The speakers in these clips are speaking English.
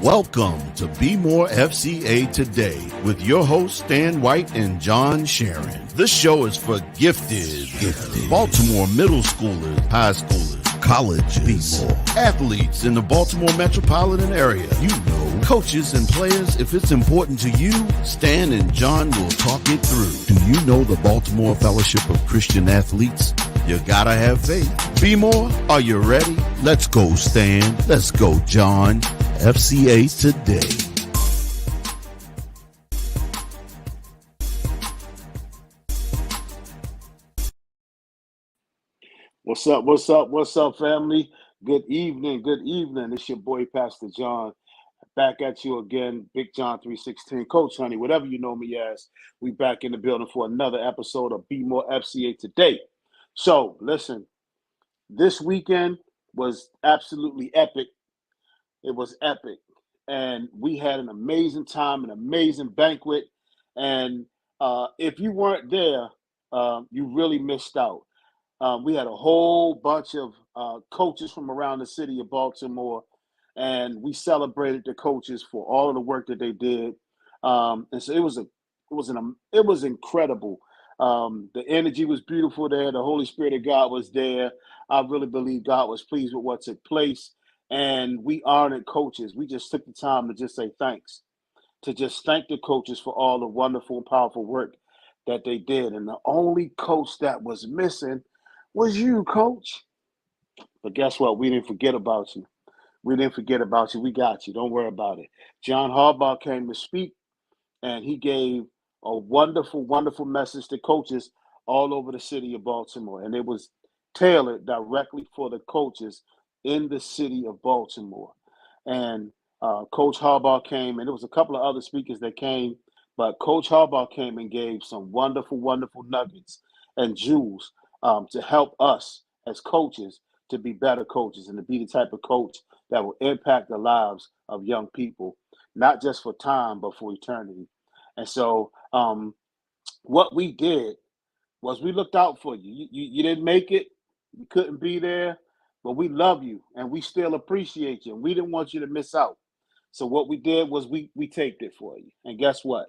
Welcome to Be More FCA Today with your hosts Stan White and John Sharon. This show is for gifted Baltimore middle schoolers, high schoolers, colleges, athletes in the Baltimore metropolitan area. You know, coaches and players, if it's important to you, Stan and John will talk it through. Do you know the Baltimore Fellowship of Christian Athletes? You gotta have faith. Be More, are you ready? Let's go, Stan. Let's go, John. FCA Today. What's up, family? Good evening. It's your boy, Pastor John, back at you again, Big John 316, Coach Honey, whatever you know me as. We back in the building for another episode of Be More FCA Today. So, listen, this weekend was absolutely epic. It was epic. And we had an amazing time, an amazing banquet. And if you weren't there, you really missed out. We had a whole bunch of coaches from around the city of Baltimore, and we celebrated the coaches for all of the work that they did. And so it was incredible. The energy was beautiful there. The Holy Spirit of God was there. I really believe God was pleased with what took place. And we honored coaches. We just took the time to just say thanks, to just thank the coaches for all the wonderful and powerful work that they did. And the only coach that was missing was you, Coach. But guess what? We didn't forget about you. We got you. Don't worry about it. John Harbaugh came to speak, and he gave a wonderful, wonderful message to coaches all over the city of Baltimore. And it was tailored directly for the coaches in the city of Baltimore. And Coach Harbaugh came, and there was a couple of other speakers that came, but Coach Harbaugh came and gave some wonderful, wonderful nuggets and jewels to help us as coaches to be better coaches and to be the type of coach that will impact the lives of young people, not just for time, but for eternity. And so what we did was we looked out for you. You didn't make it. You couldn't be there. But we love you, and we still appreciate you, and we didn't want you to miss out. So what we did was we taped it for you. And guess what?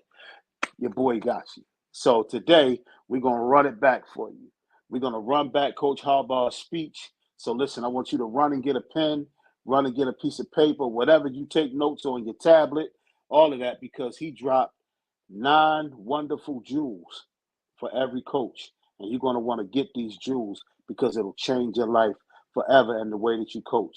Your boy got you. So today, we're going to run it back for you. We're going to run back Coach Harbaugh's speech. So listen, I want you to run and get a pen, run and get a piece of paper, whatever you take notes on your tablet, all of that, because he dropped 9 wonderful jewels for every coach. And you're going to want to get these jewels because it'll change your life forever and the way that you coach.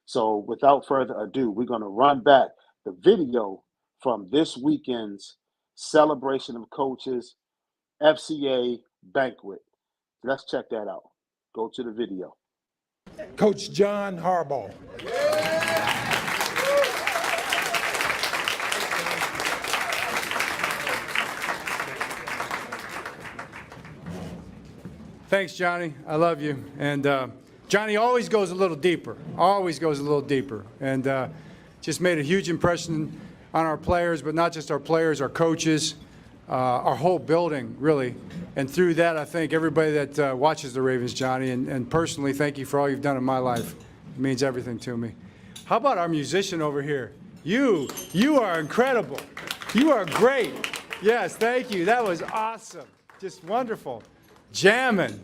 So without further ado, we're going to run back the video from this weekend's celebration of coaches FCA banquet. Let's check that out. Go to the video. Coach John Harbaugh. Thanks, Johnny. I love you. And Johnny always goes a little deeper, and just made a huge impression on our players, but not just our players, our coaches, our whole building, really. And through that, I thank everybody that watches the Ravens, Johnny, and personally, thank you for all you've done in my life. It means everything to me. How about our musician over here? You are incredible. You are great. Yes, thank you. That was awesome. Just wonderful. Jamming,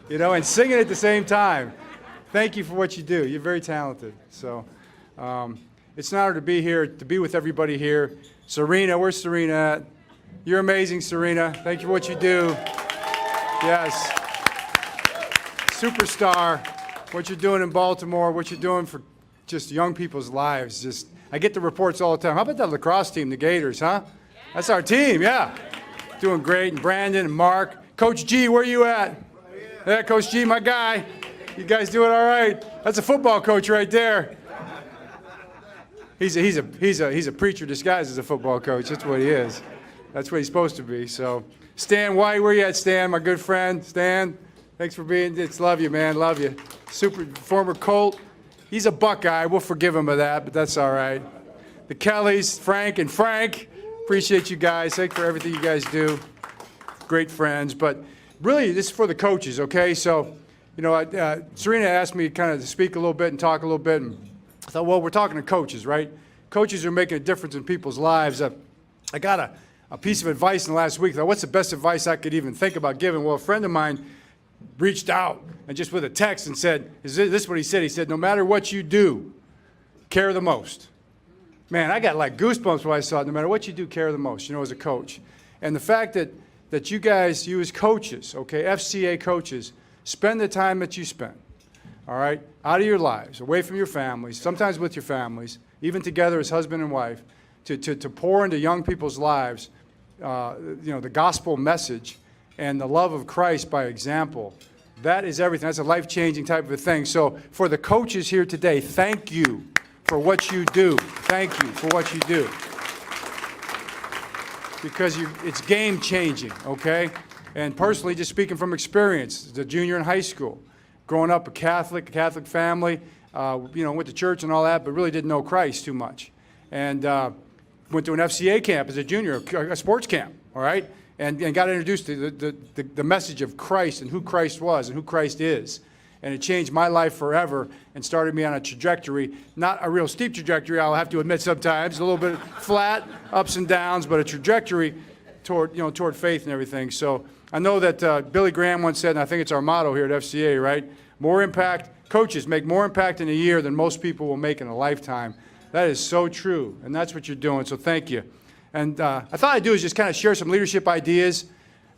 and singing at the same time. Thank you for what you do. You're very talented. So it's an honor to be here, to be with everybody here. Serena, where's Serena at? You're amazing, Serena. Thank you for what you do. Yes. Superstar. What you're doing in Baltimore, what you're doing for just young people's lives. I get the reports all the time. How about that lacrosse team, the Gators, huh? That's our team, yeah. Doing great. And Brandon and Mark. Coach G, where you at? Yeah, Coach G, my guy. You guys doing all right? That's a football coach right there. He's a preacher disguised as a football coach. That's what he is. That's what he's supposed to be. So, Stan White, where you at, Stan? My good friend, Stan. Thanks for being. Love you, man. Love you. Super former Colt. He's a Buckeye. We'll forgive him of that, but that's all right. The Kellys, Frank and Frank. Appreciate you guys. Thanks for everything you guys do. Great friends, but really, this is for the coaches. Okay, so. Serena asked me kind of to speak a little bit and talk a little bit, and I thought, well, we're talking to coaches, right? coaches are making a difference in people's lives. I got a piece of advice in the last week. Thought, what's the best advice I could even think about giving? Well, a friend of mine reached out and just with a text and said, this is what he said. He said, no matter what you do, care the most. Man, I got like goosebumps when I saw it. No matter what you do, care the most, as a coach. And the fact that you guys, you as coaches, okay, FCA coaches, spend the time that you spend, all right, out of your lives, away from your families, sometimes with your families, even together as husband and wife, to pour into young people's lives, the gospel message and the love of Christ by example. That is everything. That's a life-changing type of a thing. So for the coaches here today, thank you for what you do. Thank you for what you do. Because it's game-changing, okay? And personally, just speaking from experience, as a junior in high school, growing up a Catholic family, went to church and all that, but really didn't know Christ too much. And went to an FCA camp as a junior, a sports camp, all right? And got introduced to the message of Christ and who Christ was and who Christ is. And it changed my life forever and started me on a trajectory, not a real steep trajectory, I'll have to admit sometimes, a little bit flat, ups and downs, but a trajectory toward faith and everything. So I know that Billy Graham once said, and I think it's our motto here at FCA, right? More impact, coaches make more impact in a year than most people will make in a lifetime. That is so true, and that's what you're doing, so thank you. And I thought I'd do is just kind of share some leadership ideas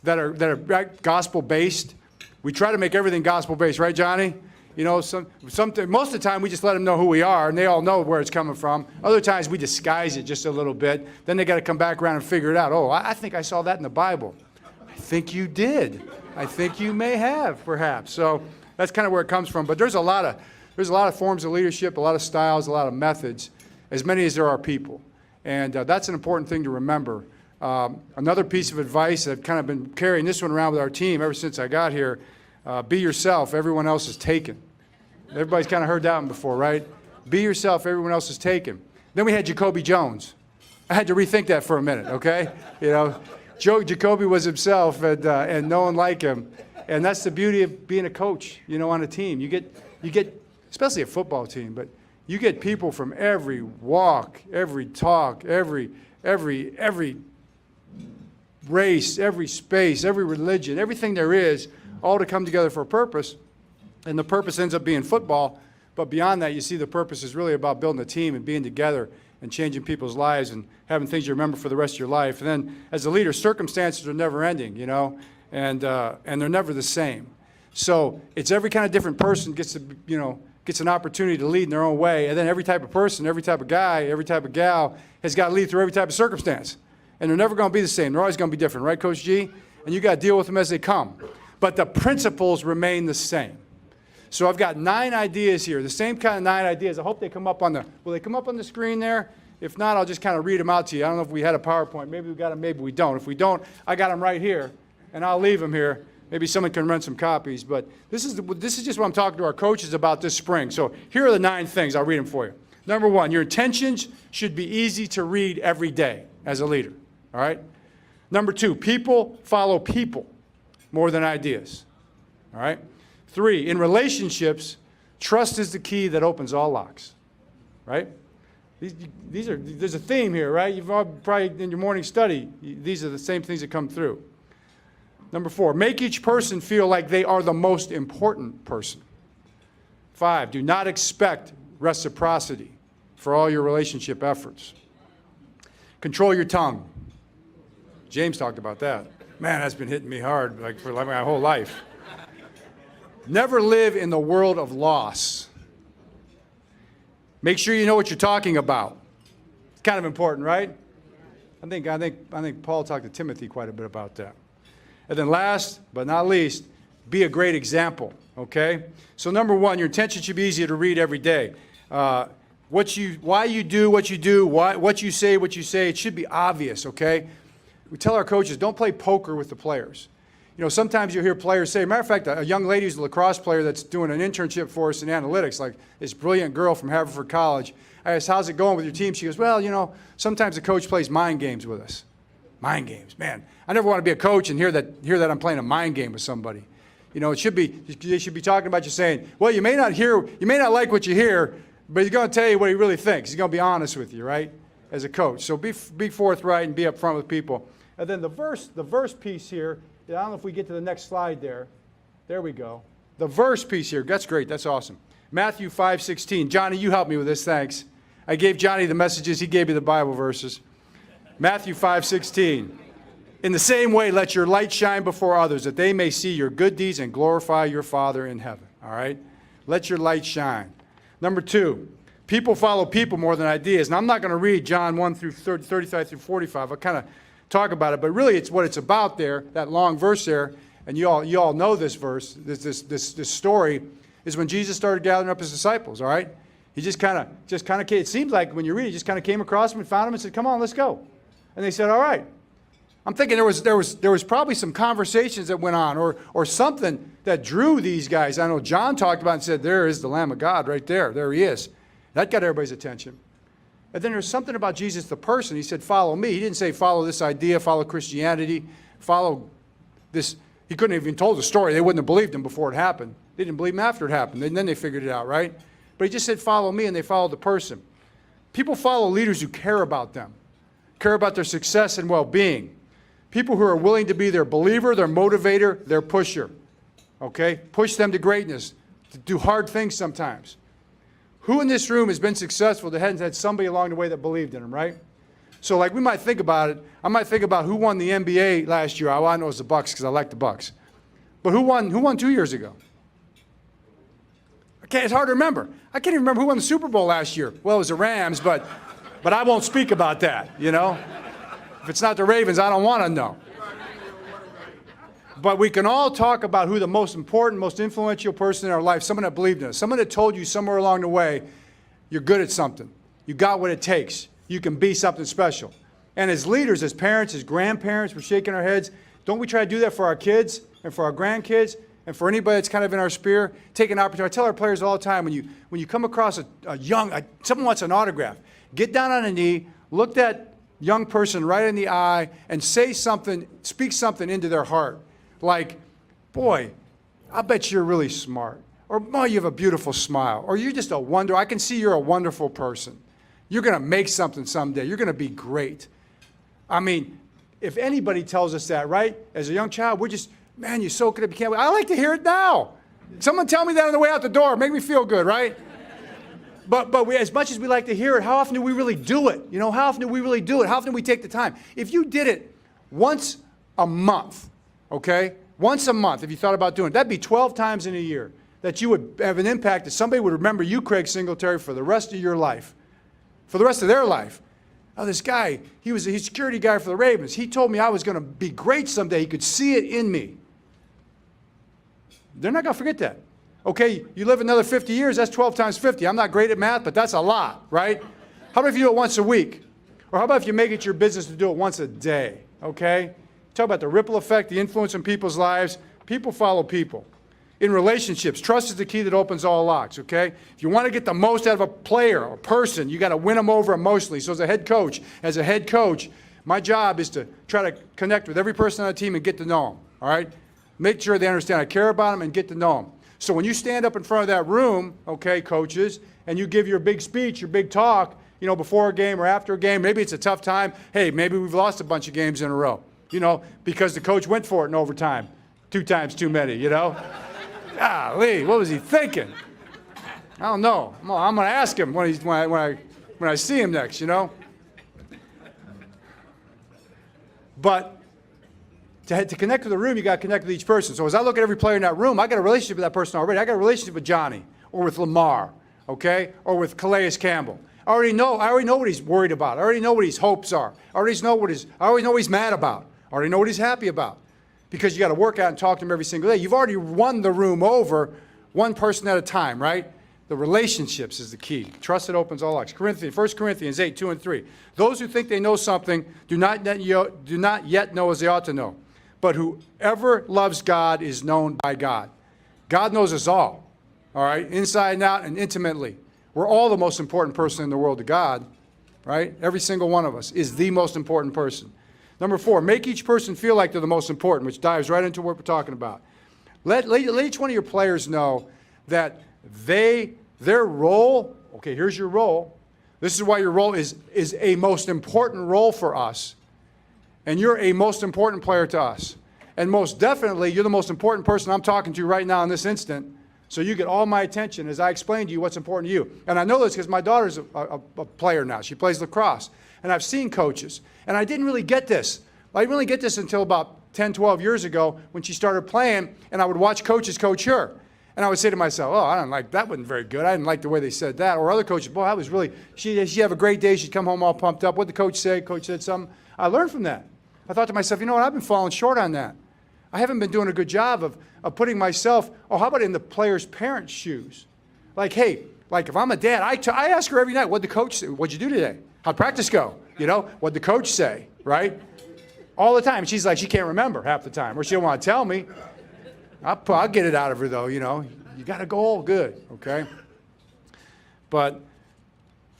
that are gospel-based. We try to make everything gospel-based, right, Johnny? Most of the time we just let them know who we are, and they all know where it's coming from. Other times we disguise it just a little bit. Then they got to come back around and figure it out. Oh, I think I saw that in the Bible. I think you did. I think you may have, perhaps. So that's kind of where it comes from. But there's a lot of forms of leadership, a lot of styles, a lot of methods, as many as there are people. And that's an important thing to remember. Another piece of advice, I've kind of been carrying this one around with our team ever since I got here, be yourself, everyone else is taken. Everybody's kind of heard that one before, right? Be yourself, everyone else is taken. Then we had Jacoby Jones. I had to rethink that for a minute, okay? Jacoby was himself and no one like him. And that's the beauty of being a coach, on a team. You get, especially a football team, but you get people from every walk, every talk, every race, every space, every religion, everything there is, all to come together for a purpose. And the purpose ends up being football. But beyond that, you see the purpose is really about building a team and being together and changing people's lives and having things you remember for the rest of your life. And then as a leader, circumstances are never ending, and they're never the same. So it's every kind of different person gets an opportunity to lead in their own way. And then every type of person, every type of guy, every type of gal has got to lead through every type of circumstance. And they're never going to be the same. They're always going to be different, right, Coach G? And you got to deal with them as they come. But the principles remain the same. So I've got 9 ideas here, the same kind of 9 ideas. I hope they come up will they come up on the screen there? If not, I'll just kind of read them out to you. I don't know if we had a PowerPoint. Maybe we got them, maybe we don't. If we don't, I got them right here, and I'll leave them here. Maybe someone can run some copies. But this is just what I'm talking to our coaches about this spring. So here are the 9 things. I'll read them for you. Number 1, your intentions should be easy to read every day as a leader. All right? Number 2, people follow people more than ideas. All right? 3, in relationships, trust is the key that opens all locks. Right? There's a theme here, right? You've all probably in your morning study, these are the same things that come through. Number 4, make each person feel like they are the most important person. 5, do not expect reciprocity for all your relationship efforts. Control your tongue. James talked about that. Man, that's been hitting me hard for my whole life. Never live in the world of loss. Make sure you know what you're talking about. It's kind of important, right? I think Paul talked to Timothy quite a bit about that. And then last but not least, be a great example, okay? So number 1, your intention should be easy to read every day. Why you do what you do, what you say, it should be obvious, okay? We tell our coaches, don't play poker with the players. Sometimes you'll hear players say, matter of fact, a young lady who's a lacrosse player that's doing an internship for us in analytics, like this brilliant girl from Haverford College. I asked, how's it going with your team? She goes, well, sometimes the coach plays mind games with us. Mind games, man. I never want to be a coach and hear that I'm playing a mind game with somebody. They should be talking about you saying, well, you may not like what you hear, But he's going to tell you what he really thinks. He's going to be honest with you, right, as a coach. So be forthright and be upfront with people. And then the verse piece here, I don't know if we get to the next slide there. There we go. The verse piece here, that's great. That's awesome. Matthew 5:16. Johnny, you helped me with this. Thanks. I gave Johnny the messages. He gave me the Bible verses. Matthew 5:16. In the same way, let your light shine before others, that they may see your good deeds and glorify your Father in heaven. All right? Let your light shine. Number 2, people follow people more than ideas. And I'm not going to read John 1 through 35 through 45. I'll kind of talk about it. But really, it's what it's about there, that long verse there. And you all know this verse, this story, is when Jesus started gathering up his disciples, all right? He just kind of came. It seems like when you read it, he just kind of came across them and found them and said, come on, let's go. And they said, all right. I'm thinking there was probably some conversations that went on or something that drew these guys. I know John talked about it and said, there is the Lamb of God right there. There he is. That got everybody's attention. And then there's something about Jesus the person. He said, follow me. He didn't say follow this idea, follow Christianity, follow this. He couldn't have even told the story. They wouldn't have believed him before it happened. They didn't believe him after it happened. And then they figured it out, right? But he just said, follow me, and they followed the person. People follow leaders who care about them, care about their success and well-being. People who are willing to be their believer, their motivator, their pusher. Okay? Push them to greatness, to do hard things sometimes. Who in this room has been successful that hadn't had somebody along the way that believed in them, right? So like we might think about it. I might think about who won the NBA last year. All I know is the Bucks because I like the Bucks. But who won 2 years ago? Okay, it's hard to remember. I can't even remember who won the Super Bowl last year. Well, it was the Rams, but I won't speak about that, you know? If it's not the Ravens, I don't want to know. But we can all talk about who the most important, most influential person in our life, someone that believed in us, someone that told you somewhere along the way, you're good at something. You got what it takes. You can be something special. And as leaders, as parents, as grandparents, we're shaking our heads. Don't we try to do that for our kids and for our grandkids and for anybody that's kind of in our sphere? Take an opportunity. I tell our players all the time, when you come across someone wants an autograph, get down on a knee, look that young person right in the eye and say something, speak something into their heart. Like, boy, I bet you're really smart. Or, boy, you have a beautiful smile. Or you're just a wonder. I can see you're a wonderful person. You're going to make something someday. You're going to be great. I mean, if anybody tells us that, right? As a young child, we're just, man, you're so good at becoming. I like to hear it now. Someone tell me that on the way out the door. Make me feel good, right? But we, as much as we like to hear it, how often do we really do it? You know, how often do we really do it? How often do we take the time? If you did it once a month, okay? Once a month, if you thought about doing it, that'd be 12 times in a year that you would have an impact that somebody would remember you, Craig Singletary, for the rest of your life, for the rest of their life. Oh, this guy, he's a security guy for the Ravens. He told me I was going to be great someday. He could see it in me. They're not going to forget that. Okay, you live another 50 years, that's 12 times 50. I'm not great at math, but that's a lot, right? How about if you do it once a week? Or how about if you make it your business to do it once a day, okay? Talk about the ripple effect, the influence in people's lives. People follow people. In relationships, trust is the key that opens all locks, okay? If you want to get the most out of a player or person, you got to win them over emotionally. So as a head coach, my job is to try to connect with every person on the team and get to know them, all right? Make sure they understand I care about them and get to know them. So when you stand up in front of that room, okay, coaches, and you give your big speech, your big talk, you know, before a game or after a game, maybe it's a tough time. Hey, maybe we've lost a bunch of games in a row, you know, because the coach went for it in overtime. 2 times too many, you know? Golly, what was he thinking? I don't know. I'm going to ask him when I see him next, you know? But to connect with the room, you got to connect with each person. So as I look at every player in that room, I got a relationship with that person already. I got a relationship with Johnny or with Lamar, okay, or with Calais Campbell. I already know what he's worried about. I already know what his hopes are. I already know what he's mad about. I already know what he's happy about. Because you got to work out and talk to him every single day. You've already won the room over one person at a time, right? The relationships is the key. Trust that opens all locks. 1 Corinthians 8, 2 and 3. Those who think they know something do not yet know as they ought to know. But whoever loves God is known by God. God knows us all right? Inside and out and intimately. We're all the most important person in the world to God, right? Every single one of us is the most important person. Number 4, make each person feel like they're the most important, which dives right into what we're talking about. Let each one of your players know that their role Okay, here's your role. This is why your role is a most important role for us. And you're a most important player to us. And most definitely, you're the most important person I'm talking to right now in this instant. So you get all my attention as I explain to you what's important to you. And I know this because my daughter's a player now. She plays lacrosse. And I've seen coaches. And I didn't really get this. I didn't really get this until about 10, 12 years ago when she started playing, and I would watch coaches coach her. And I would say to myself, oh, I don't like, that wasn't very good. I didn't like the way they said that. Or other coaches, boy, that was really, she'd have a great day. She'd come home all pumped up. What did the coach say? Coach said something. I learned from that. I thought to myself, you know what, I've been falling short on that. I haven't been doing a good job of putting myself, oh, how about in the player's parents' shoes? Like, hey, like if I'm a dad, I ask her every night, what'd the coach say? What'd you do today? How'd practice go? You know, what'd the coach say, right? All the time. She's like, she can't remember half the time, or she don't want to tell me. I'll get it out of her, though, you know. You got to go all good, okay? But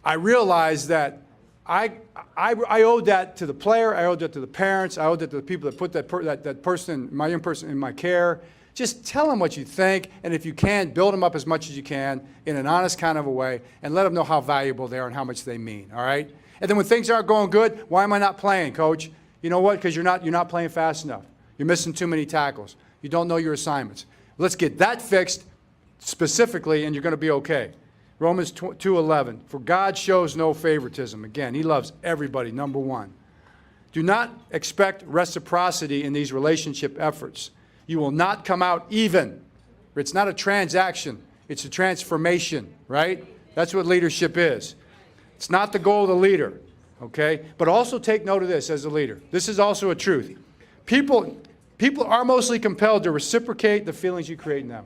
I realized that I owed that to the player. I owed that to the parents. I owed that to the people that put that person, my young person, in my care. Just tell them what you think, and if you can, build them up as much as you can in an honest kind of a way, and let them know how valuable they are and how much they mean, all right? And then when things aren't going good, why am I not playing, Coach? You know what? Because you're not playing fast enough. You're missing too many tackles. You don't know your assignments. Let's get that fixed specifically, and you're going to be okay. Romans 2:11, for God shows no favoritism. Again, he loves everybody, number one. Do not expect reciprocity in these relationship efforts. You will not come out even. It's not a transaction. It's a transformation, right? That's what leadership is. It's not the goal of the leader, okay? But also take note of this as a leader. This is also a truth. People are mostly compelled to reciprocate the feelings you create in them.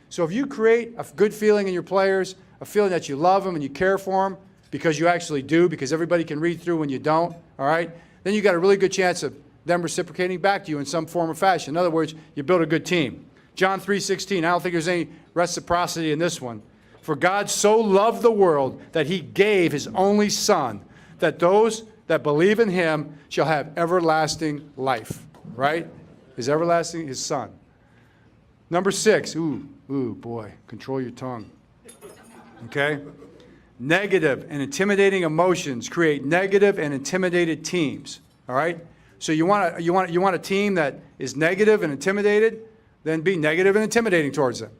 So if you create a good feeling in your players, a feeling that you love them and you care for them, because you actually do, because everybody can read through when you don't, all right? Then you got a really good chance of them reciprocating back to you in some form or fashion. In other words, you build a good team. John 3:16, I don't think there's any reciprocity in this one. For God so loved the world that he gave his only Son, that those that believe in him shall have everlasting life, right? His everlasting, his Son. Number 6, ooh, boy, control your tongue. Okay? Negative and intimidating emotions create negative and intimidated teams, all right? So you want a team that is negative and intimidated, then be negative and intimidating towards them.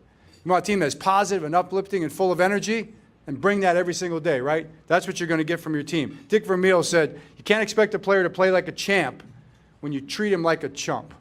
You want a team that's positive and uplifting and full of energy, and bring that every single day, right? That's what you're going to get from your team. Dick Vermeil said, you can't expect a player to play like a champ when you treat him like a chump.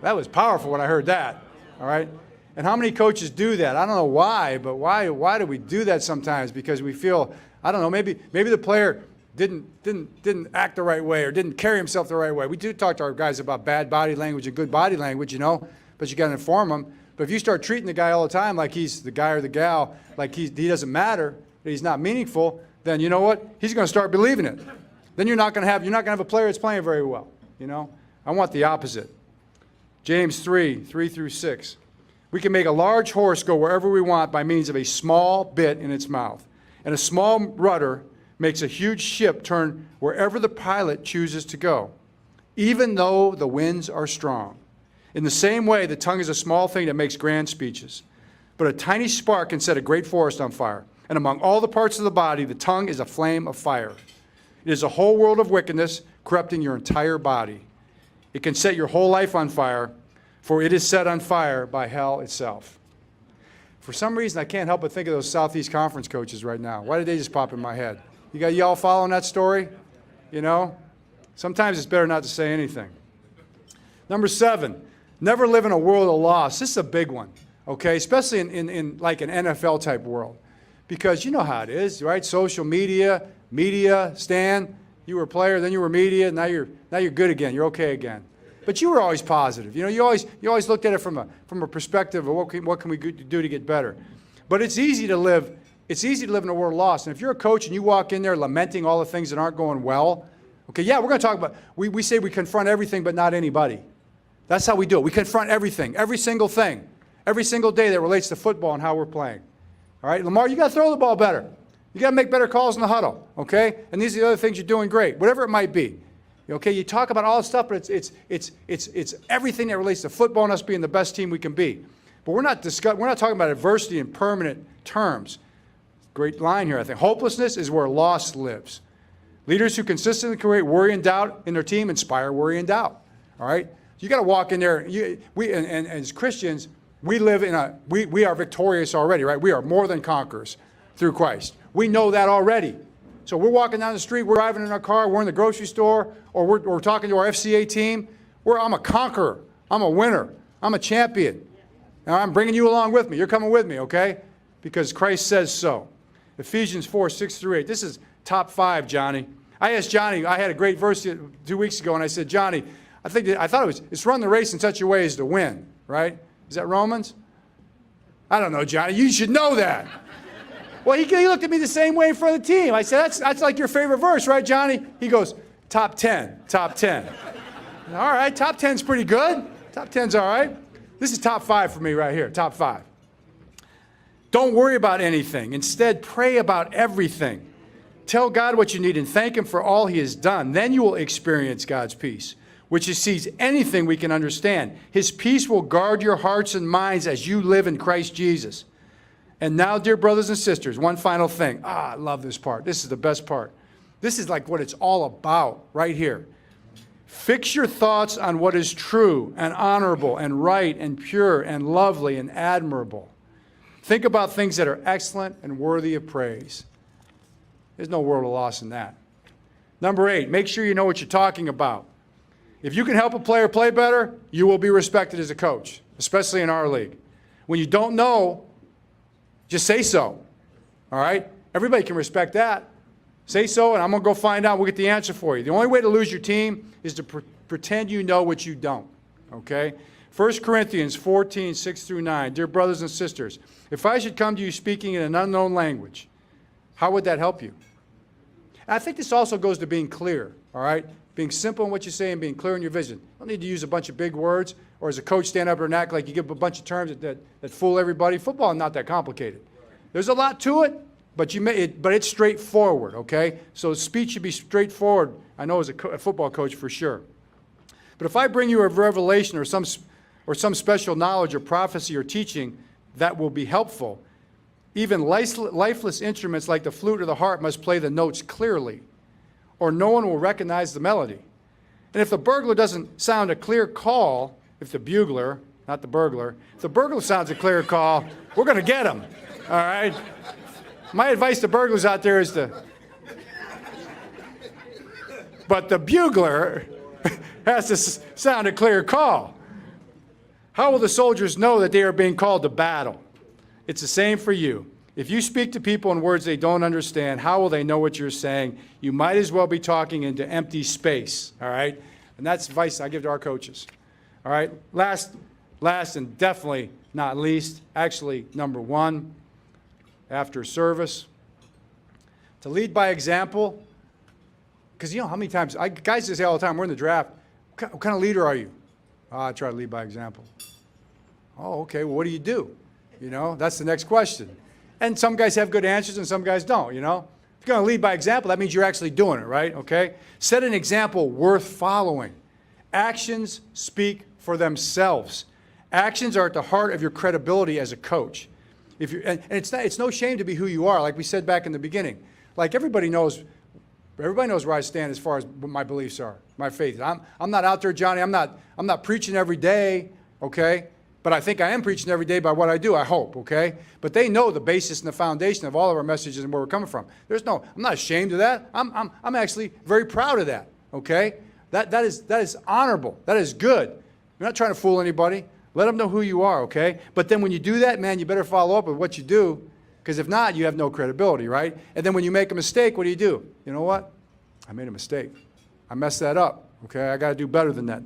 That was powerful when I heard that, all right? And how many coaches do that? I don't know why, but why do we do that sometimes? Because we feel, I don't know, maybe the player didn't act the right way or didn't carry himself the right way. We do talk to our guys about bad body language and good body language, you know, but you got to inform them. But if you start treating the guy all the time like he's the guy or the gal, like he doesn't matter, that he's not meaningful, then you know what? He's going to start believing it. Then you're not going to have a player that's playing very well, you know? I want the opposite. James 3:3-6. We can make a large horse go wherever we want by means of a small bit in its mouth. And a small rudder makes a huge ship turn wherever the pilot chooses to go, even though the winds are strong. In the same way, the tongue is a small thing that makes grand speeches. But a tiny spark can set a great forest on fire. And among all the parts of the body, the tongue is a flame of fire. It is a whole world of wickedness, corrupting your entire body. It can set your whole life on fire, for it is set on fire by hell itself. For some reason, I can't help but think of those Southeast Conference coaches right now. Why did they just pop in my head? You all following that story? You know? Sometimes it's better not to say anything. Number 7, never live in a world of loss. This is a big one, okay? Especially in like an NFL type world. Because you know how it is, right? Social media, Stan, you were a player, then you were media, now you're good again, you're okay again. But you were always positive. You know, you always looked at it from a perspective of what can we do to get better. But it's easy to live in a world of loss. And if you're a coach and you walk in there lamenting all the things that aren't going well, okay, yeah, we're going to talk about, we say we confront everything but not anybody. That's how we do it. We confront everything, every single thing, every single day that relates to football and how we're playing. All right, Lamar, you got to throw the ball better. You got to make better calls in the huddle, okay? And these are the other things you're doing great, whatever it might be. Okay, you talk about all this stuff, but it's everything that relates to football and us being the best team we can be. But we're not talking about adversity in permanent terms. Great line here, I think. Hopelessness is where loss lives. Leaders who consistently create worry and doubt in their team inspire worry and doubt. All right? You got to walk in there. And as Christians, we live in we are victorious already, right? We are more than conquerors through Christ. We know that already. So we're walking down the street, we're driving in our car, we're in the grocery store, or we're talking to our FCA team. I'm a conqueror. I'm a winner. I'm a champion. Now I'm bringing you along with me. You're coming with me, okay? Because Christ says so. Ephesians 4:6-8. This is top 5, Johnny. I asked Johnny, I had a great verse 2 weeks ago, and I said, Johnny, I thought it's run the race in such a way as to win, right? Is that Romans? I don't know, Johnny. You should know that. Well, he looked at me the same way in front of the team. I said, that's like your favorite verse, right, Johnny? He goes, top 10, top 10. All right, top 10's pretty good. Top 10's all right. This is top 5 for me right here, top 5. Don't worry about anything. Instead, pray about everything. Tell God what you need and thank Him for all He has done. Then you will experience God's peace, which exceeds anything we can understand. His peace will guard your hearts and minds as you live in Christ Jesus. And now, dear brothers and sisters, one final thing. I love this part. This is the best part. This is like what it's all about right here. Fix your thoughts on what is true and honorable and right and pure and lovely and admirable. Think about things that are excellent and worthy of praise. There's no world of loss in that. Number 8, make sure you know what you're talking about. If you can help a player play better, you will be respected as a coach, especially in our league. When you don't know, just say so. All right? Everybody can respect that. Say so, and I'm going to go find out. We'll get the answer for you. The only way to lose your team is to pretend you know what you don't. Okay? 1 Corinthians 14:6-9. Dear brothers and sisters, if I should come to you speaking in an unknown language, how would that help you? And I think this also goes to being clear, all right? Being simple in what you say and being clear in your vision. You don't need to use a bunch of big words or as a coach stand up and act like you give a bunch of terms that fool everybody. Football is not that complicated. There's a lot to it, but it's straightforward, okay? So speech should be straightforward, I know as a football coach for sure. But if I bring you a revelation or some special knowledge or prophecy or teaching that will be helpful, even lifeless instruments like the flute or the harp must play the notes clearly, or no one will recognize the melody. And if the burglar doesn't sound a clear call, if the bugler, not the burglar, if the burglar sounds a clear call, we're going to get him, all right? My advice to burglars out there is but the bugler has to sound a clear call. How will the soldiers know that they are being called to battle? It's the same for you. If you speak to people in words they don't understand, how will they know what you're saying? You might as well be talking into empty space, all right? And that's advice I give to our coaches, all right? Last and definitely not least, actually number 1, after service, to lead by example, because you know how many times, guys just say all the time, we're in the draft, what kind of leader are you? I try to lead by example. Oh, okay, well, what do you do? You know, that's the next question. And some guys have good answers and some guys don't, you know. If you're going to lead by example, that means you're actually doing it, right? Okay? Set an example worth following. Actions speak for themselves. Actions are at the heart of your credibility as a coach. And it's no shame to be who you are, like we said back in the beginning. Like everybody knows where I stand as far as what my beliefs are, my faith. I'm not out there, Johnny. I'm not preaching every day, okay? But I think I am preaching every day by what I do, I hope, okay? But they know the basis and the foundation of all of our messages and where we're coming from. I'm not ashamed of that. I'm actually very proud of that, okay? That is honorable. That is good. You're not trying to fool anybody. Let them know who you are, okay? But then when you do that, man, you better follow up with what you do, because if not, you have no credibility, right? And then when you make a mistake, what do? You know what? I made a mistake. I messed that up, okay? I got to do better than that.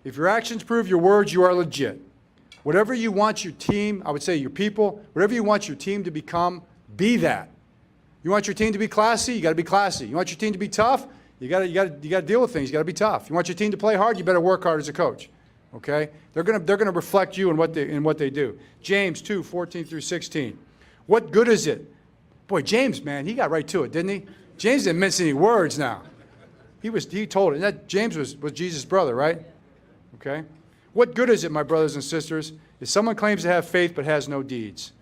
If your actions prove your words, you are legit. Whatever you want your team, I would say your people, whatever you want your team to become, be that. You want your team to be classy, you got to be classy. You want your team to be tough, you got to deal with things. You got to be tough. You want your team to play hard, you better work hard as a coach. Okay? They're going to reflect you in what they do. James 2:14-16. What good is it? Boy, James, man, he got right to it, didn't he? James didn't mince any words now. He told it. And that James was Jesus' brother, right? Okay? What good is it, my brothers and sisters, if someone claims to have faith but has no deeds?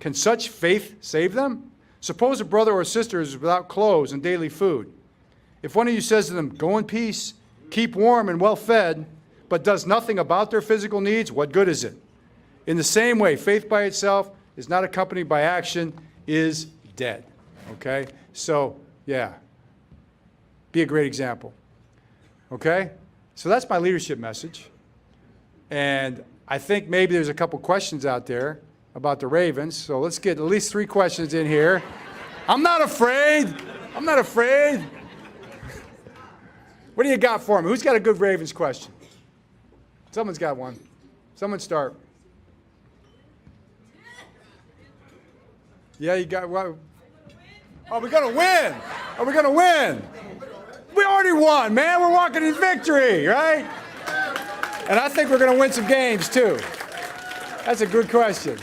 Can such faith save them? Suppose a brother or sister is without clothes and daily food. If one of you says to them, go in peace, keep warm and well fed, but does nothing about their physical needs, what good is it? In the same way, faith by itself is not accompanied by action, is dead. Okay? So, yeah. Be a great example. Okay? So that's my leadership message. And I think maybe there's a couple questions out there about the Ravens. So let's get at least 3 questions in here. I'm not afraid. I'm not afraid. What do you got for me? Who's got a good Ravens question? Someone's got one. Someone start. Yeah, you got what? Oh, we're going to win. Are we going to win? We already won, man. We're walking in victory, right? And I think we're going to win some games, too. That's a good question.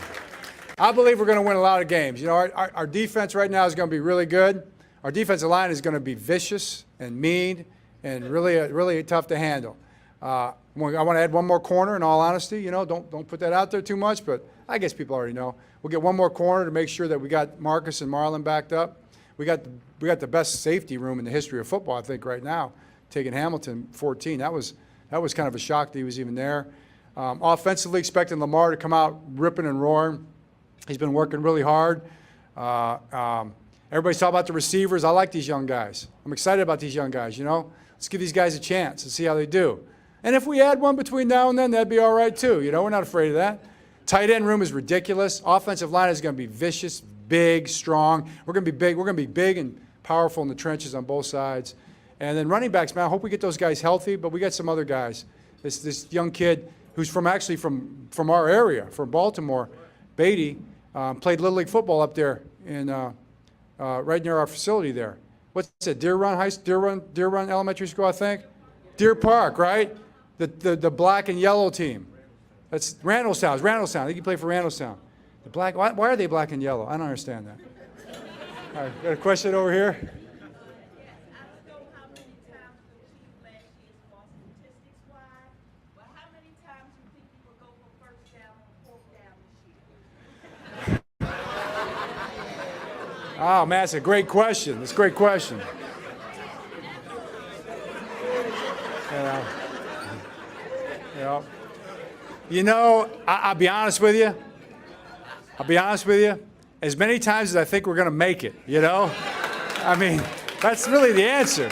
I believe we're going to win a lot of games. You know, our defense right now is going to be really good. Our defensive line is going to be vicious and mean and really tough to handle. I want to add one more corner, in all honesty. You know, don't put that out there too much, but I guess people already know. We'll get one more corner to make sure that we got Marcus and Marlon backed up. We got the best safety room in the history of football, I think, right now, taking Hamilton 14. That was kind of a shock that he was even there. Offensively, expecting Lamar to come out ripping and roaring. He's been working really hard. Everybody's talking about the receivers. I like these young guys. I'm excited about these young guys, you know. Let's give these guys a chance and see how they do. And if we add one between now and then, that'd be all right too. You know, we're not afraid of that. Tight end room is ridiculous. Offensive line is going to be vicious, big, strong. We're going to be big. We're going to be big and powerful in the trenches on both sides. And then running backs, man, I hope we get those guys healthy, but we got some other guys. This young kid who's from our area, from Baltimore, Beatty, played Little League football up there in right near our facility there. What's it? Deer Run Elementary School, I think. Deer Park, right? The black and yellow team. That's Randallstown. It's Randallstown. I think you play for Randallstown. The black. Why are they black and yellow? I don't understand that. All right, got a question over here. Oh, man, that's a great question. That's a great question. You know, I'll be honest with you. As many times as I think we're going to make it, you know? I mean, that's really the answer.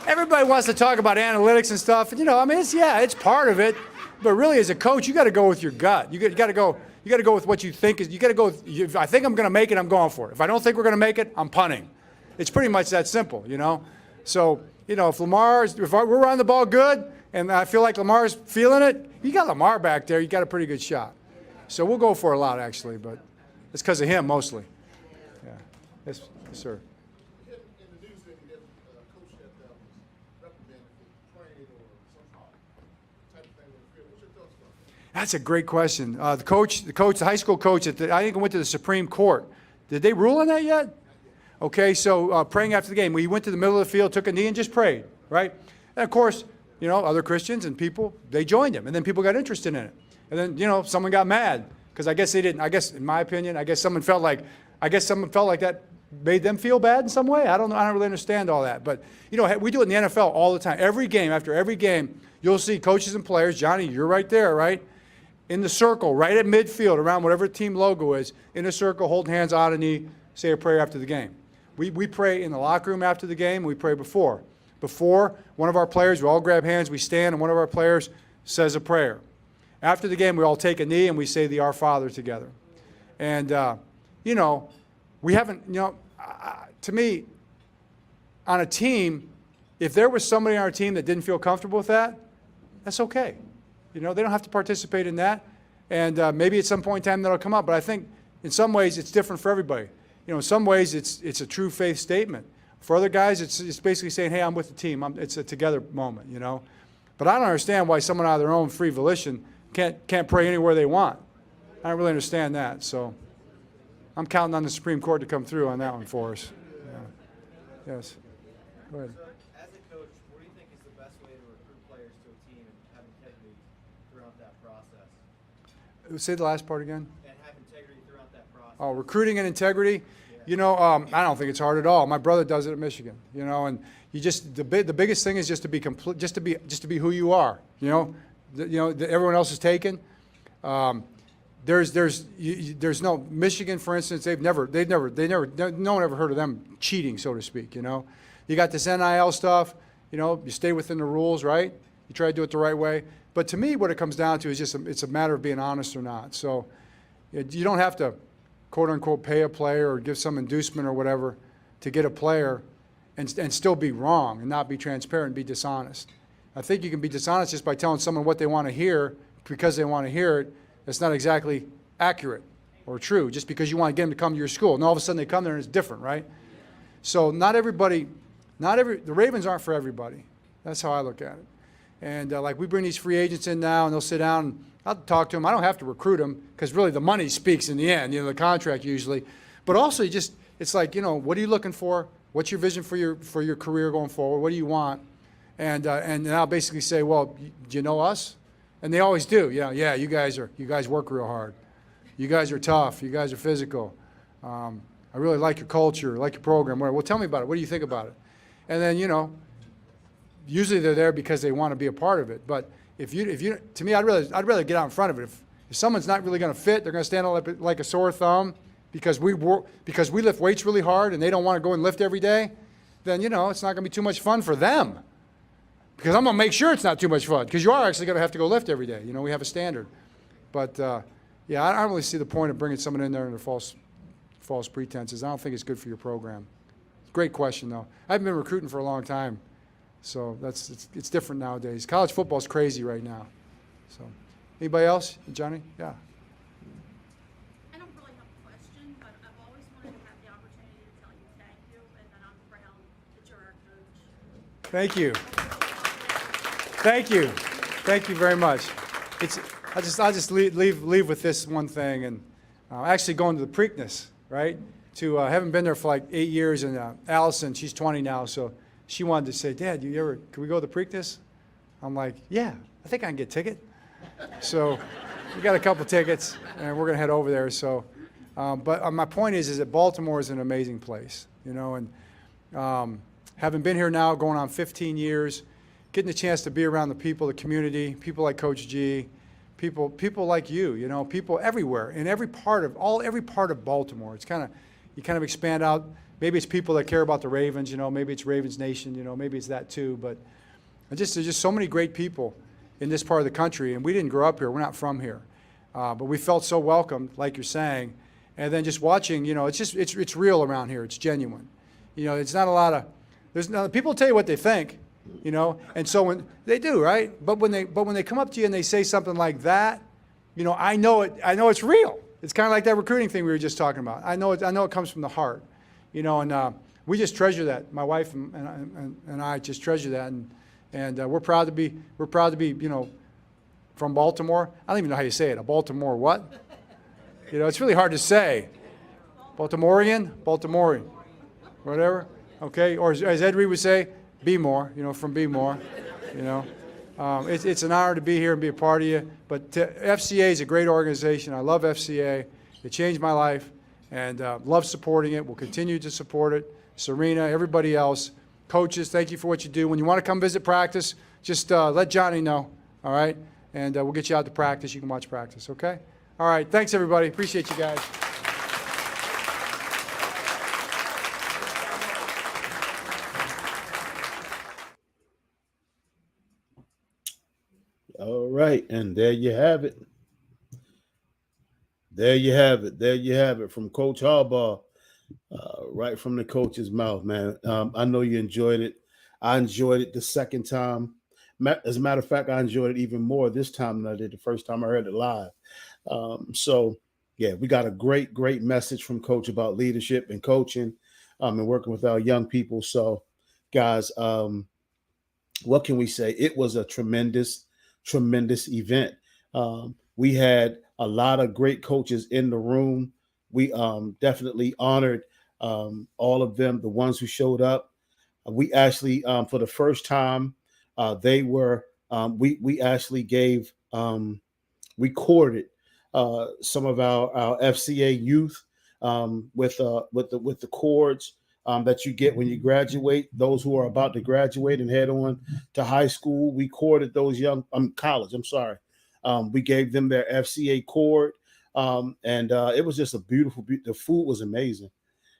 Everybody wants to talk about analytics and stuff. You know, I mean, it's part of it. But really, as a coach, you got to go with your gut. You got to go with what you think is. You got to go. If I think I'm going to make it, I'm going for it. If I don't think we're going to make it, I'm punting. It's pretty much that simple, you know. So, you know, if we're running the ball good, and I feel like Lamar's feeling it, you got Lamar back there. You got a pretty good shot. So we'll go for a lot, actually, but it's because of him mostly. Yeah. Yes, sir. That's a great question. The high school coach, I think went to the Supreme Court. Did they rule on that yet? Okay, so praying after the game. He went to the middle of the field, took a knee, and just prayed, right? And, of course, you know, other Christians and people, they joined him. And then people got interested in it. And then, you know, someone got mad because I guess they didn't. I guess, in my opinion, someone felt like that made them feel bad in some way. I don't know. I don't really understand all that. But, you know, we do it in the NFL all the time. After every game, you'll see coaches and players. Johnny, you're right there, right? In the circle, right at midfield, around whatever team logo is, in a circle, hold hands on a knee, say a prayer after the game. We pray in the locker room after the game. We pray before. Before, one of our players, we all grab hands, we stand, and one of our players says a prayer. After the game, we all take a knee and we say the Our Father together. And, you know, we haven't, you know, to me, on a team, if there was somebody on our team that didn't feel comfortable with that, that's okay. You know, they don't have to participate in that. And maybe at some point in time that'll come up. But I think in some ways it's different for everybody. You know, in some ways it's a true faith statement. For other guys, it's basically saying, hey, I'm with the team. It's a together moment, you know. But I don't understand why someone out of their own free volition can't pray anywhere they want. I don't really understand that. So I'm counting on the Supreme Court to come through on that one for us. Yeah. Yes. Go ahead. As a coach, what do you think is the best way to recruit players to a team and have integrity throughout that process? Say the last part again. And have integrity throughout that Recruiting and integrity, I don't think it's hard at all. My brother does it at Michigan, and you just the biggest thing is just to be complete, just to be who you are. Everyone else is taken. There's no Michigan, for instance. No one ever heard of them cheating, so to speak. You got this NIL stuff. You stay within the rules, right? You try to do it the right way. But to me, what it comes down to is just it's a matter of being honest or not. So you don't have to, quote unquote, pay a player or give some inducement or whatever to get a player and still be wrong and not be transparent and be dishonest. I think you can be dishonest just by telling someone what they want to hear because they want to hear it. It's not exactly accurate or true just because you want to get them to come to your school. And all of a sudden they come there and it's different, right? So the Ravens aren't for everybody. That's how I look at it. And like we bring these free agents in now and they'll sit down and I'll talk to them. I don't have to recruit them because really the money speaks in the end, the contract usually. But also it's like, what are you looking for? What's your vision for your career going forward? What do you want? And I'll basically say, well, do you know us? And they always do. Yeah, you guys work real hard. You guys are tough. You guys are physical. I really like your culture, like your program. Well, tell me about it. What do you think about it? And then, usually they're there because they want to be a part of it. But if you, to me, I'd rather get out in front of it. If someone's not really going to fit, they're going to stand out like a sore thumb because we lift weights really hard and they don't want to go and lift every day, then, it's not going to be too much fun for them. Because I'm going to make sure it's not too much fun because you are actually going to have to go lift every day. We have a standard. But, I don't really see the point of bringing someone in there under false pretenses. I don't think it's good for your program. Great question, though. I've been recruiting for a long time. So it's different nowadays. College football is crazy right now. So, anybody else? Johnny? Yeah. I don't really have a question, but I've always wanted to have the opportunity to tell you thank you, and that I'm proud that you're our coach. Thank you. Thank you. Thank you very much. I'll just leave with this one thing, and actually going to the Preakness, right? I haven't been there for like 8 years, and Allison, she's 20 now, so she wanted to say, Dad, can we go to the Preakness? I'm like, yeah, I think I can get a ticket. So we got a couple tickets, and we're going to head over there. So, but my point is that Baltimore is an amazing place, and having been here now going on 15 years, getting the chance to be around the people, the community, people like Coach G, people like you, people everywhere in every part of Baltimore. It's you kind of expand out. Maybe it's people that care about the Ravens, maybe it's Ravens Nation, maybe it's that too. But there's just so many great people in this part of the country, and we didn't grow up here. We're not from here. But we felt so welcomed, like you're saying. And then just watching, it's real around here. It's genuine. It's not a lot of, people tell you what they think, and so when they do, right? But when they come up to you and they say something like that, I know it's real. It's kind of like that recruiting thing we were just talking about. I know it comes from the heart. And we just treasure that. My wife and I just treasure that, and we're proud to be from Baltimore. I don't even know how you say it. A Baltimore what? It's really hard to say. Baltimorean, whatever. Okay, or as Ed Reed would say, be more. From Be More. It's an honor to be here and be a part of you. But FCA is a great organization. I love FCA. It changed my life. And love supporting it. We'll continue to support it. Serena, everybody else. Coaches, thank you for what you do. When you want to come visit practice, just let Johnny know, all right? And we'll get you out to practice. You can watch practice, okay? All right, thanks, everybody. Appreciate you guys. All right, and there you have it. There you have it from Coach Harbaugh, right from the coach's mouth, man. I know you enjoyed it. I enjoyed it the second time. As a matter of fact, I enjoyed it even more this time than I did the first time I heard it live. So, we got a great message from Coach about leadership and coaching and working with our young people. So, guys, what can we say? It was a tremendous event. We had a lot of great coaches in the room. We definitely honored all of them, the ones who showed up. We actually, for the first time, we actually recorded some of our FCA youth with the cords that you get when you graduate. Those who are about to graduate and head on to high school, we corded those college. I'm sorry. We gave them their FCA cord, and it was just a beautiful. The food was amazing.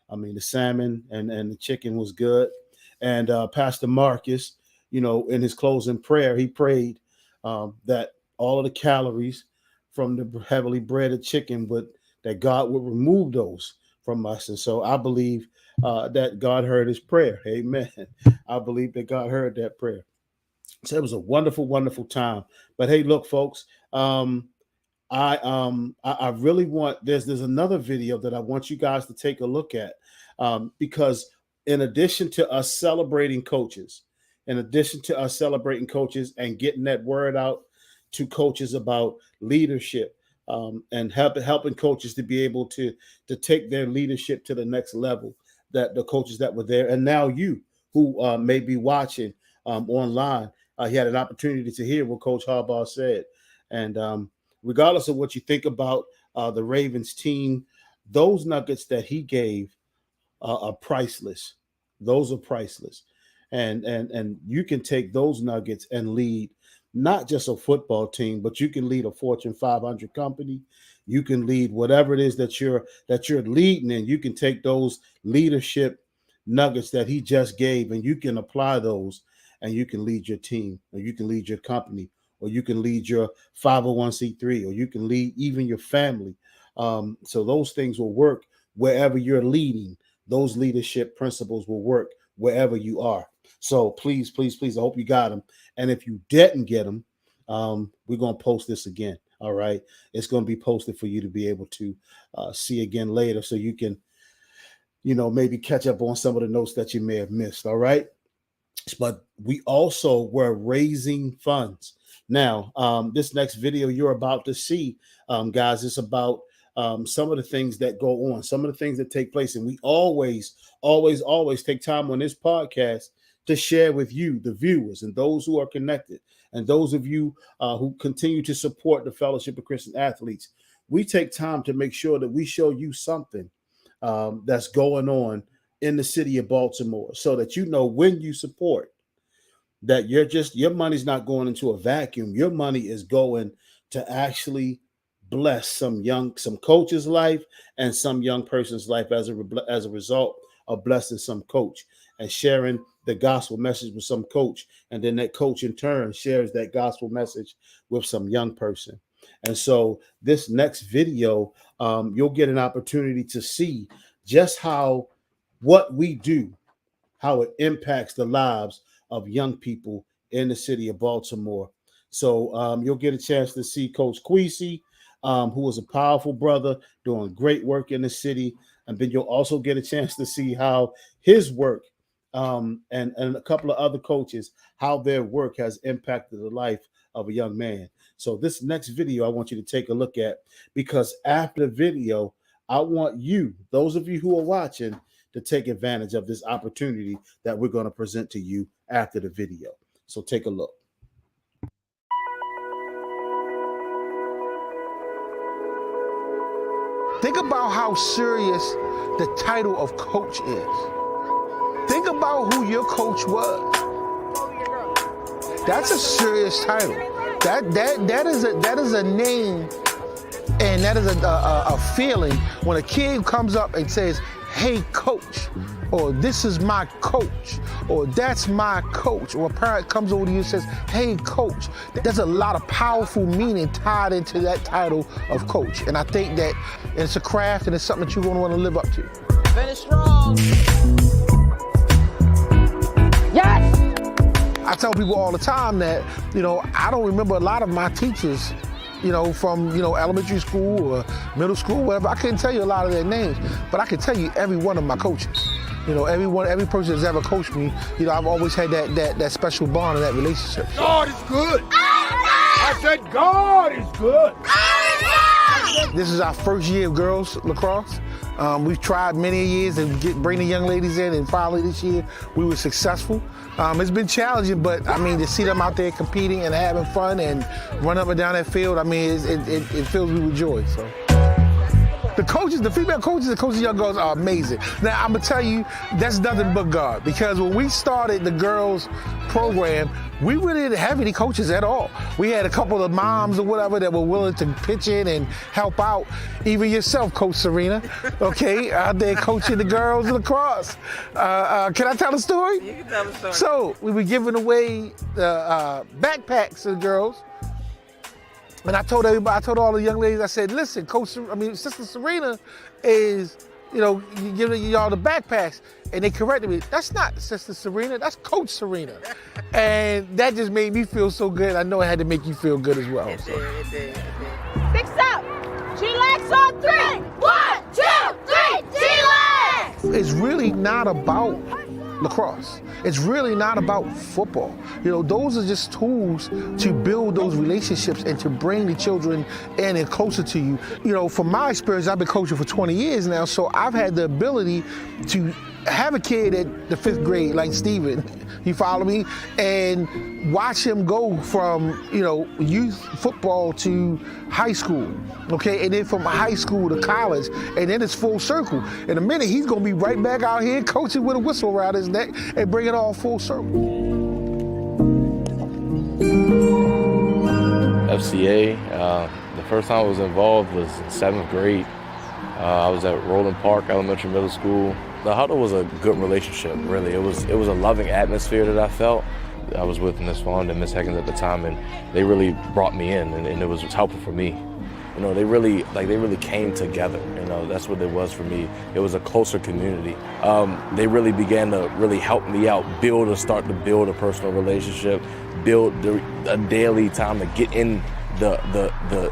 I mean, the salmon and the chicken was good. And Pastor Marcus, in his closing prayer, he prayed that all of the calories from the heavily breaded chicken that God would remove those from us. And so I believe that God heard his prayer. Amen. I believe that God heard that prayer. So it was a wonderful, wonderful time. But hey, look, folks, I really want there's another video that I want you guys to take a look at, because in addition to us celebrating coaches, and getting that word out to coaches about leadership, and helping coaches to be able to take their leadership to the next level, that the coaches that were there, and now you who may be watching online, he had an opportunity to hear what Coach Harbaugh said. And regardless of what you think about the Ravens team, those nuggets that he gave are priceless. Those are priceless. And you can take those nuggets and lead not just a football team, but you can lead a Fortune 500 company. You can lead whatever it is that you're leading, and you can take those leadership nuggets that he just gave, and you can apply those, and you can lead your team, or you can lead your company, or you can lead your 501c3, or you can lead even your family. So those things will work wherever you're leading. Those leadership principles will work wherever you are. So please, please, please, I hope you got them. And if you didn't get them, we're going to post this again. All right. It's going to be posted for you to be able to see again later, so you can, maybe catch up on some of the notes that you may have missed. All right. But we also were raising funds. Now, this next video you're about to see, guys, it's about some of the things that go on, some of the things that take place. And we always take time on this podcast to share with you, the viewers, and those who are connected, and those of you who continue to support the Fellowship of Christian Athletes. We take time to make sure that we show you something that's going on in the city of Baltimore, so that when you support, that your money's not going into a vacuum. Your money is going to actually bless some coach's life and some young person's life as a result of blessing some coach and sharing the gospel message with some coach, and then that coach in turn shares that gospel message with some young person. And so this next video, you'll get an opportunity to see just how what we do, how it impacts the lives of young people in the city of Baltimore. So you'll get a chance to see Coach Queasy, who was a powerful brother doing great work in the city. And then you'll also get a chance to see how his work and a couple of other coaches, how their work has impacted the life of a young man. So this next video I want you to take a look at, because after the video, I want you, those of you who are watching, to take advantage of this opportunity that we're going to present to you after the video. So take a look. Think about how serious the title of coach is. Think about who your coach was. That's a serious title. That is a name, and that is a feeling when a kid comes up and says, "Hey, coach," or "This is my coach," or "That's my coach," or a parent comes over to you and says, "Hey, coach." There's a lot of powerful meaning tied into that title of coach. And I think that it's a craft, and it's something that you're going to want to live up to. Finish strong. Yes! I tell people all the time that, I don't remember a lot of my teachers, from, elementary school or middle school, whatever. I couldn't tell you a lot of their names, but I can tell you every one of my coaches. Every person that's ever coached me, I've always had that special bond and that relationship. God is good. I said God is good. This is our first year of girls lacrosse. We've tried many years to bring the young ladies in, and finally this year we were successful. It's been challenging, but to see them out there competing and having fun and run up and down that field, it fills me with joy. So. The female coaches that coach the young girls are amazing. Now, I'm going to tell you, that's nothing but God. Because when we started the girls program, we really didn't have any coaches at all. We had a couple of moms or whatever that were willing to pitch in and help out. Even yourself, Coach Serena, okay, out there coaching the girls lacrosse. Can I tell a story? You can tell the story. So we were giving away backpacks to the girls. And I told all the young ladies, I said, listen, Sister Serena is, giving y'all the backpacks. And they corrected me, that's not Sister Serena, that's Coach Serena. And that just made me feel so good. I know it had to make you feel good as well. It did. Fix up. Chillax on 3. 1, 2, 3. Chillax. It's really not about lacrosse. It's really not about football. Those are just tools to build those relationships and to bring the children in and closer to you. From my experience, I've been coaching for 20 years now, so I've had the ability to have a kid at the 5th grade like Steven, you follow me, and watch him go from, youth football to high school, okay, and then from high school to college, and then it's full circle. In a minute, he's gonna be right back out here coaching with a whistle around his neck and bring it all full circle. FCA, the first time I was involved was 7th grade. I was at Roland Park Elementary Middle School. The huddle was a good relationship, really. It was a loving atmosphere that I felt. I was with Miss Fond and Miss Higgins at the time, and they really brought me in, and it was helpful for me. They really came together. That's what it was for me. It was a closer community. They really began to really help me out, start to build a personal relationship, build a daily time to get in the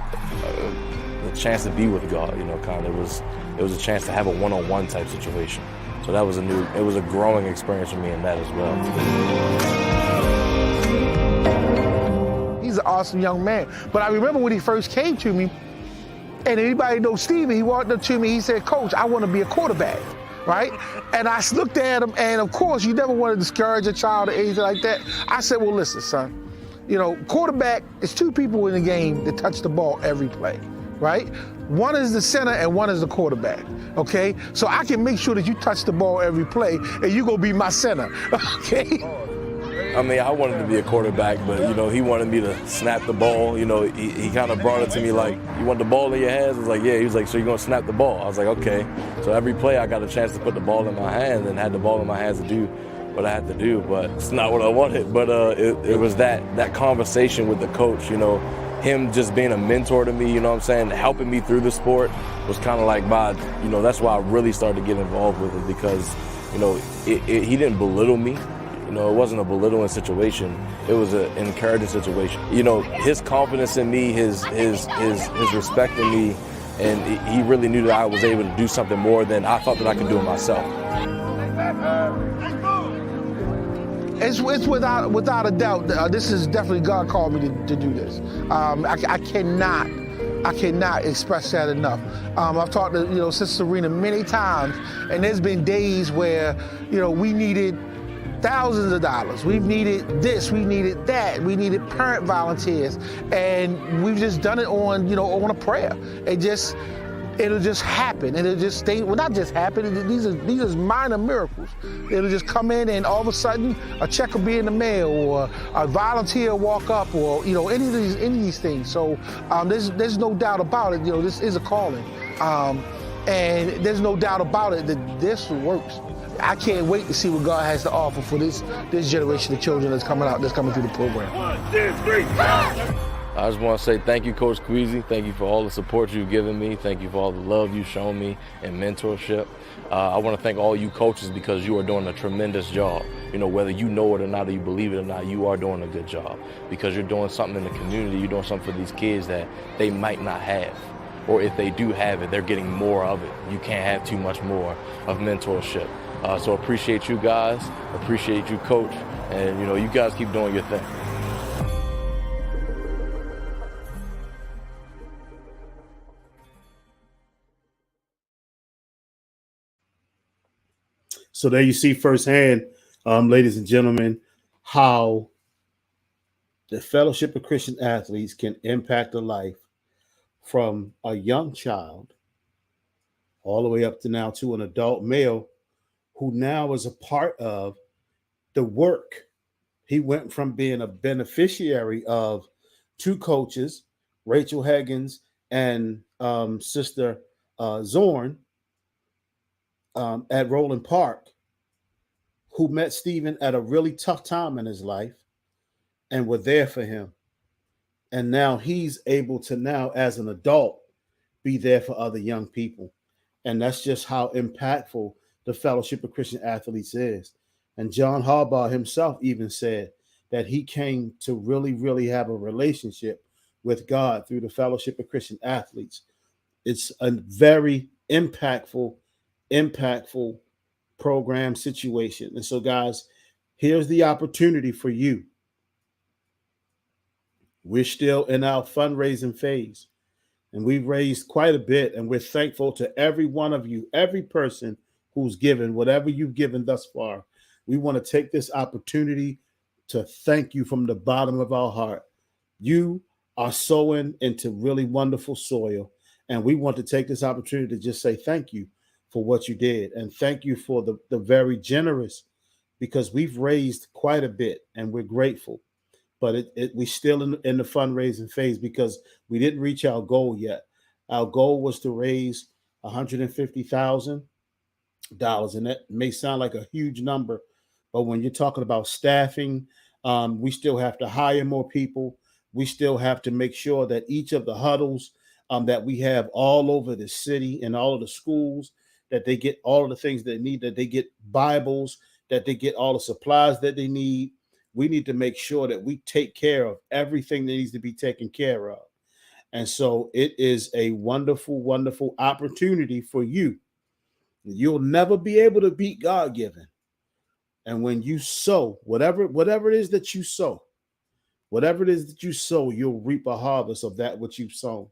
chance to be with God. It was a chance to have a one-on-one type situation. So that was it was a growing experience for me in that as well. He's an awesome young man. But I remember when he first came to me, and anybody knows Steven, he walked up to me, he said, Coach, I want to be a quarterback, right? And I looked at him, and of course, you never want to discourage a child or anything like that. I said, well, listen, son, quarterback is 2 people in the game that touch the ball every play, right? One is the center and one is the quarterback, okay? So I can make sure that you touch the ball every play and you're gonna be my center, okay? I wanted to be a quarterback, but, he wanted me to snap the ball. He kind of brought it to me like, you want the ball in your hands? I was like, yeah. He was like, so you're gonna snap the ball? I was like, okay. So every play I got a chance to put the ball in my hands and had the ball in my hands to do what I had to do, but it's not what I wanted. But it was that conversation with the coach, him just being a mentor to me, helping me through the sport was kind of like that's why I really started to get involved with it, because, he didn't belittle me. It wasn't a belittling situation. It was an encouraging situation. His confidence in me, his respect in me, and he really knew that I was able to do something more than I thought that I could do it myself. It's without a doubt. This is definitely God called me to do this. I cannot express that enough. I've talked to Sister Serena many times, and there's been days where we needed thousands of dollars. We've needed this, we needed that, we needed parent volunteers, and we've just done it on a prayer. It'll just happen. It'll just stay. Well, not just happen. These are minor miracles. It'll just come in, and all of a sudden, a check will be in the mail, or a volunteer walk up, or any of these things. So there's no doubt about it. This is a calling, and there's no doubt about it that this works. I can't wait to see what God has to offer for this generation of children that's coming through the program. 1, 2, 3, go! I just want to say thank you, Coach Queasy. Thank you for all the support you've given me. Thank you for all the love you've shown me and mentorship. I want to thank all you coaches, because you are doing a tremendous job. Whether you know it or not, or you believe it or not, you are doing a good job, because you're doing something in the community. You're doing something for these kids that they might not have. Or if they do have it, they're getting more of it. You can't have too much more of mentorship. So appreciate you guys, appreciate you, Coach, and you guys keep doing your thing. So there you see firsthand, ladies and gentlemen, how the Fellowship of Christian Athletes can impact a life from a young child all the way up to now to an adult male who now is a part of the work. He went from being a beneficiary of two coaches, Rachel Higgins and Sister Zorn at Roland Park, who met Stephen at a really tough time in his life and were there for him. And now he's able to now, as an adult, be there for other young people. And that's just how impactful the Fellowship of Christian Athletes is. And John Harbaugh himself even said that he came to really, really have a relationship with God through the Fellowship of Christian Athletes. It's a very impactful program situation. And so, guys, here's the opportunity for you. We're still in our fundraising phase, and we've raised quite a bit, and we're thankful to every one of you, every person who's given, whatever you've given thus far. We want to take this opportunity to thank you from the bottom of our heart. You are sowing into really wonderful soil, and we want to take this opportunity to just say thank you for what you did, and thank you for the very generous, because we've raised quite a bit, and we're grateful. But we still in the fundraising phase because we didn't reach our goal yet. Our goal was to raise $150,000, and that may sound like a huge number, but when you're talking about staffing, we still have to hire more people. We still have to make sure that each of the huddles that we have all over the city and all of the schools, that they get all of the things they need, that they get Bibles, that they get all the supplies that they need. We need to make sure that we take care of everything that needs to be taken care of. And so it is a wonderful, wonderful opportunity for you. You'll never be able to beat God-given. And when you sow, whatever it is that you sow, you'll reap a harvest of that which you've sown.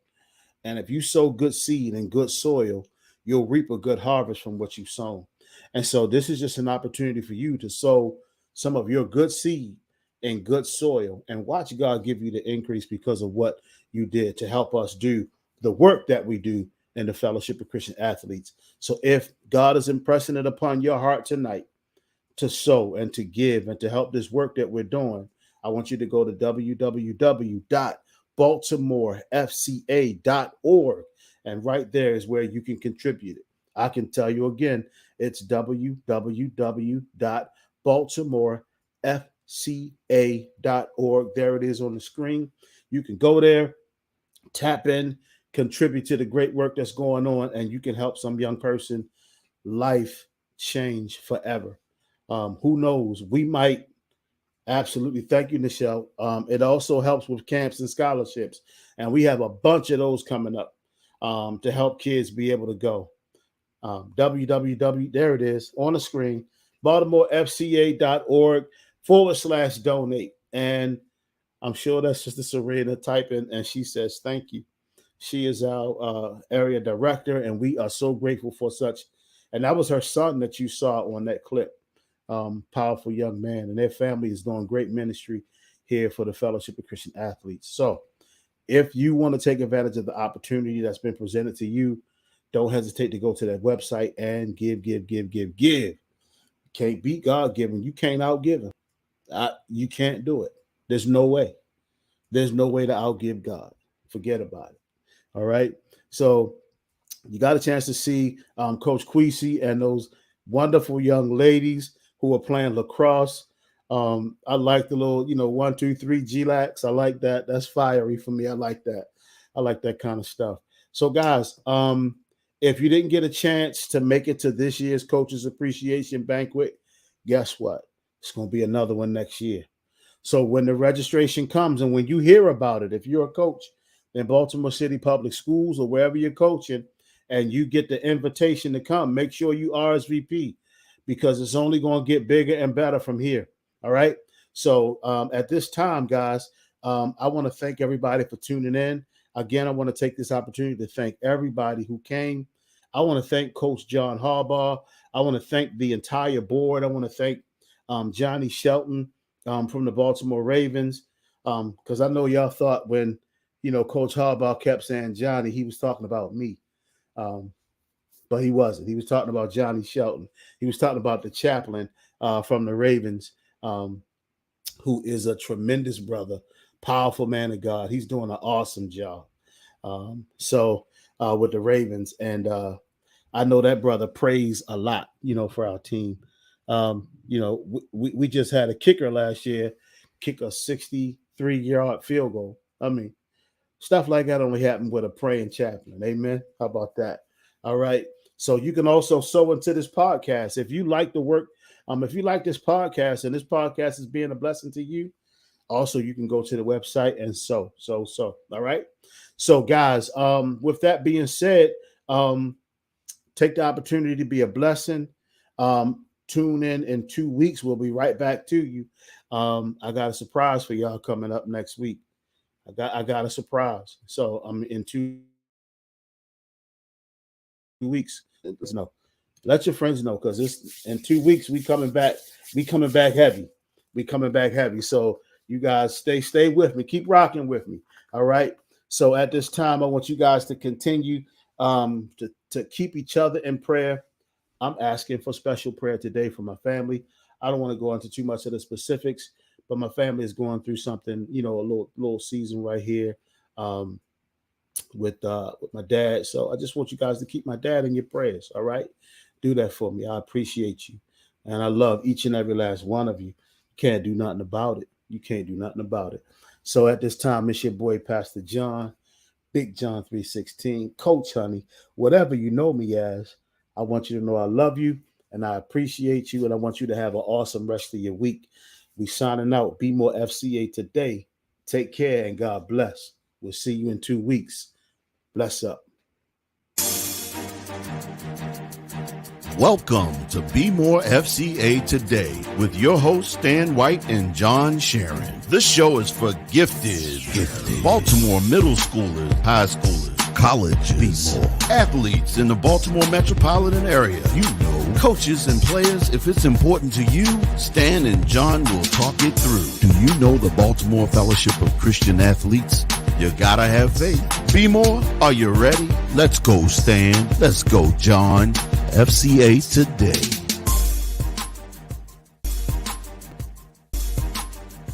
And if you sow good seed and good soil, you'll reap a good harvest from what you've sown. And so this is just an opportunity for you to sow some of your good seed in good soil and watch God give you the increase because of what you did to help us do the work that we do in the Fellowship of Christian Athletes. So if God is impressing it upon your heart tonight to sow and to give and to help this work that we're doing, I want you to go to www.baltimorefca.org, and right there is where you can contribute it. I can tell you again, it's www.baltimorefca.org. There it is on the screen. You can go there, tap in, contribute to the great work that's going on, and you can help some young person life change forever. Who knows? We might. Absolutely. Thank you, Nichelle. It also helps with camps and scholarships. And we have a bunch of those coming up to help kids be able to go. There it is on the screen, baltimorefca.org/donate. And I'm sure that's Sister Serena typing, and she says, thank you. She is our area director, and we are so grateful for such. And that was her son that you saw on that clip. Powerful young man, and their family is doing great ministry here for the Fellowship of Christian Athletes. So if you want to take advantage of the opportunity that's been presented to you, don't hesitate to go to that website and give. Can't beat God giving. You can't outgive him. You can't do it. There's no way. There's no way to outgive God. Forget about it. All right. So you got a chance to see Coach Queasy and those wonderful young ladies who are playing lacrosse. I like the little, 1, 2, 3 G-Lax. I like that. That's fiery for me. I like that. I like that kind of stuff. So, guys, if you didn't get a chance to make it to this year's Coaches Appreciation Banquet, guess what? It's going to be another one next year. So when the registration comes and when you hear about it, if you're a coach in Baltimore City Public Schools or wherever you're coaching and you get the invitation to come, make sure you RSVP, because it's only going to get bigger and better from here. All right. So at this time, guys, I want to thank everybody for tuning in. Again, I want to take this opportunity to thank everybody who came. I want to thank Coach John Harbaugh. I want to thank the entire board. I want to thank Johnny Shelton from the Baltimore Ravens, because I know y'all thought when, Coach Harbaugh kept saying Johnny, he was talking about me. but he wasn't. He was talking about Johnny Shelton. He was talking about the chaplain from the Ravens, who is a tremendous brother, powerful man of God. He's doing an awesome job. With the Ravens, and I know that brother prays a lot, for our team. We just had a kicker last year kick a 63-yard field goal. I mean, stuff like that only happened with a praying chaplain. Amen. How about that? All right. So you can also sow into this podcast. If you like the work, if you like this podcast and this podcast is being a blessing to you, also you can go to the website and sow. All right. So guys, with that being said, take the opportunity to be a blessing. Tune in 2 weeks. We'll be right back to you. I got a surprise for y'all coming up next week. I got a surprise. So I'm in 2 weeks. Let your friends know, because it's in 2 weeks. We coming back heavy. So you guys stay with me. Keep rocking with me. All right. So at this time, I want you guys to continue to keep each other in prayer. I'm asking for special prayer today for my family. I don't want to go into too much of the specifics, but my family is going through something, a little season right here with my dad. So I just want you guys to keep my dad in your prayers. All right. Do that for me. I appreciate you. And I love each and every last one of you. Can't do nothing about it. You can't do nothing about it. So at this time, it's your boy, Pastor John, Big John 316, Coach Honey, whatever you know me as. I want you to know I love you and I appreciate you, and I want you to have an awesome rest of your week. We signing out. Be More FCA today. Take care and God bless. We'll see you in 2 weeks. Bless up. Welcome to Be More FCA Today with your hosts Stan White and John Sharon. This show is for gifted Baltimore middle schoolers, high schoolers, colleges, athletes in the Baltimore metropolitan area. Coaches and players, if it's important to you, Stan and John will talk it through. Do you know the Baltimore Fellowship of Christian Athletes? You gotta have faith. Be More, are you ready? Let's go, Stan. Let's go, John. FCA Today.